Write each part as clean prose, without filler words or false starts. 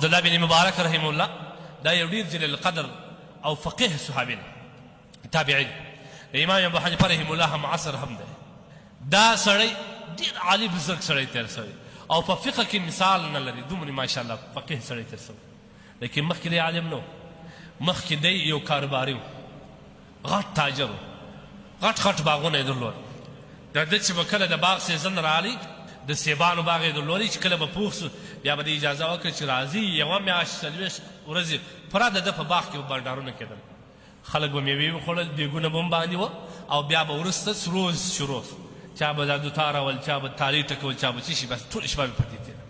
عبدالله بن مبارک رحم الله دا یو ډېر جلیل القدر او فقیه صحابي دی، تابعي دی. امام ابو حنیفه رحم الله هم عصر هم دی. دا سړی ډېر عالي بزرګ سړی تېر شوی او په فقه کې مثال نه لري، دومره ماشاءالله فقیه سړی تېر شوی. لیکن مخکې دی عالم نه و، مخکې دی یو کاروباري و، غټ تاجر و، غټ غټ باغونه یې درلود. د ده چې به کله د باغ سیزن راغلی، د سیبانو باغ یې درلودی، چې کله به پوخ سو بیا به د اجازه وکړه چې راځي یوه میاشت 40 ورځې پوره د ده په باغ کې به بنډارونه کېدل. خلک به میوې وخوړل، دیګونه به هم باندې وه، او بیا به وروسته سروز شروع سو. چا به دا دوتا راول، چا به تالې ټکول، چا به څه شي، بس ټوله شپه به په دې تېره.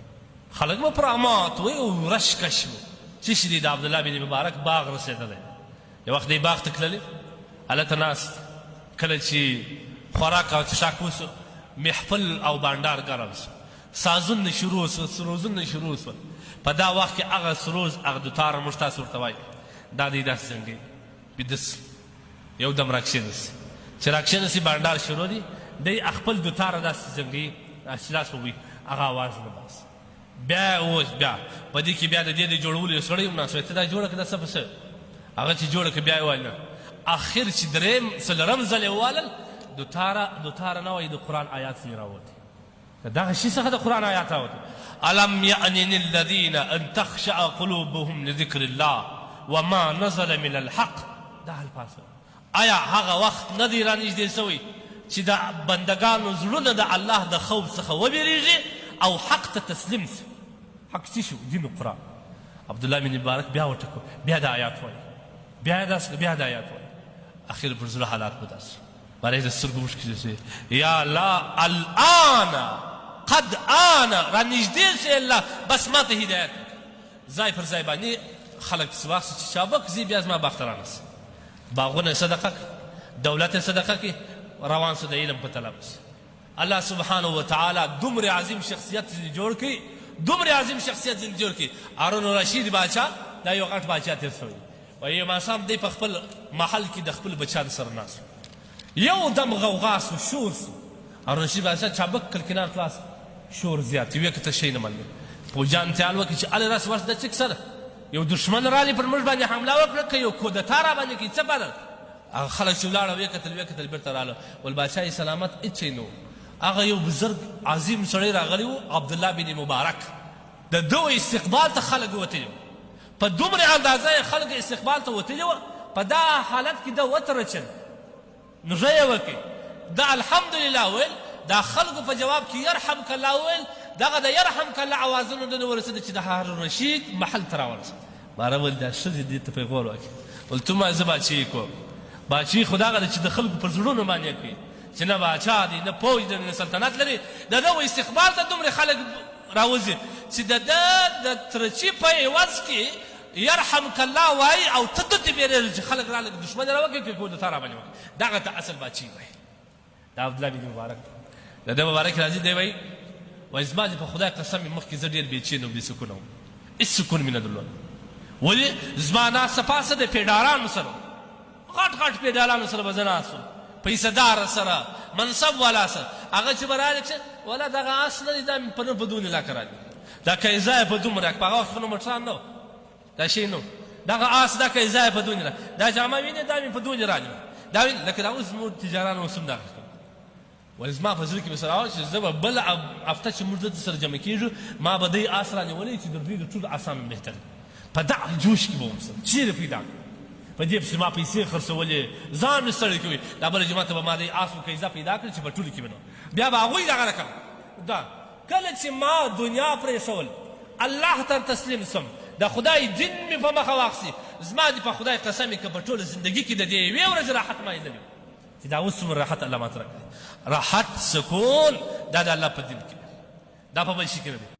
خلک به پر امات وی او رش کش و څه شي دی. د عبدالله بن مبارک باغ رسېدلی. یو وخت دی باغ ته تللې، هلته ناست، کله چې خوراک او څښاک وسو، محفل او بانډار ګرم سو، سازونه شروع سو، سروزونه شروع سول. په دا وخت کې هغه سروز، هغه دوتاره موږ تاسو ورته وایو، دا دی داسې زنګوي بیده یو دم راکښېنسي. چې راکښېنسي بانډار شروع دی، دی خپل دوتاره داسې زنګوي، داسې لاس به وي، هغه اواز نه باسي. بیا اوس بیا په دې کې بیا د دې د جوړولو یو سړی هم ناست وی، ته دا جوړه کړه دا څه په څه، هغه چې جوړه کړه بیا یې وویل نه. اخر چې درېیم څلورم ځل یې وویلل، دوتاره نه وایي، د قرآن آیات ځینې راوتې. دغه شي څخه د قرآن آیات راوتې. الم یأن الذین ان تخشع قلوبهم لذکر الله وما نزل من الحق. دا الفاظ آیا هغه وخت نه دی رانږدې سوی چې د بندګانو زړونه د الله د خوف څخه وبېرېږي او حق ته تسلیم سي؟ حق څه شو؟ دین قرآن. عبدالله بن مبارک بیا وټکو، بیا د آیات وایي، بیا د آیات وایي. اخر پر زړه حالات بدل سو، برای د سترګو اوښکې شوې، یا الله الآن قد آن، رانږدې سي الله، بس ما ته هدایت وکړه. ځای پر ځای باندې خلک پسې واخلي چې چابک ځي، بیا زما باغ ته رانسي. باغونه یې صدقه کړه، دولت یې صدقه کړي، روان سو د علم په طلب. الله سبحانه وتعالی دومره عظیم شخصیت ځینې جوړ کړي، دومره عظیم شخصیت ځینې جوړ کړي. هارون الرشید باچا دا یو غټ باچا تېر شوی و. یو ماښام دی په خپل محل کې د خپل بچیانو سره ناست، یو دم غوغا سو، شور سو. هارون الرشید باچا چابک کړ کنار خلاص، شور زیات ویې کته شی نه معلوم. پوجان تیال وکړي چې الې راسه ورسه د څه کیسه ده، یو دښمن راغلی پر موږ باندې حمله وکړه، که یو کودتا را باندې کوي، څه بدل. هغه خلک چې ولاړه ویې کتل بېرته راغله، ول باچا یې سلامت، هېڅ شی نه و. هغه یو بزرګ عظیم سړی راغلی و، عبدالله بن مبارک. د ده استقبال ته خلک وتلي وو، په دومره اندازه یې خلک استقبال ته وتلي وو. په دا حالت کې ده وترچل، نږه یې وکړې، د الحمدلله ویل، دا خلکو په جواب کې یرحمک الله ویل. دغه د یرحمک الله اوازونه دنه ورسېده چې د هارون الرشید محل ته راورسېد. ماره ویل دا ښځې دې ته پیغور وکړي، ول تو ما زه باچهي کوم. باچهي خو دغه ده چې د خلکو پر زړونو باندې کوي، چې نه باچا دی، نه پوج دی، نه سلطنت لري. د ده استقبال ته دومره خلک راوځي چې د ده د ترچي په عوض کې یرحمک الله وایي، او ته دته بیرېږي چې خلک راله دښمن راوکړي، که کودتا را باندې وکړي. دغه ته اصل باچهي وایي. د عبدالله بن مبارک د ده مبارک راځي، دی وایي وایي زما دې په خدای قسم یې مخکې زه ډېر بېچین او بېسکونه وم، هېڅ سکون مې نه درلود. ولې زما ناسته پاسته د پیډارانو سره، غټ غټ پیډارانو سره به زه ناست وم، پیسهدار سره، منصب والا سره. هغه چې به راغلی چې ولا دغه آس نه دی، دا مې په نه په دون علاقه راغلی، دا کیزه یې په دومره، په هغه وخت خو نو موټران نه و، دا شی نه و. دغه آس دا کیزه یې په دون علاقه، دا جامه وینې دا مې په دون راغلی، دا وینې لکه دا اوس زموږ تجاران اوس هم دغه کوي. ولې زما په زړه کې به سره وه چې زه به بله هفته چې موږ دلته سره جمع کېږو، ما به دی آس رانیولی چې د دوی د ټولو آسان بهتر دی. په دغه جوش کې به وم سره، چېرې پیدا کړم، په دې پسې ما پیسې خرڅولې، ځان مې ستړی کوي. دا بله جمعه ته به ما دی آس و کیزه پیدا کړل چې په ټولو کې به نه، بیا به هغوی دغه رقم. دا کله چې ما دنیا پرېښول، الله ته تسلیم سم، د خدای دین مې په مخه واخیستې، زما دې په خدای قسم که په ټوله زندګي کې د دې یوې ورځې راحت ما لیدلی چې دا اوس څومره راحت الله ماته راکړی. راحت، سکون، دا د الله په دین کې، دا په بل شي کې نه دی.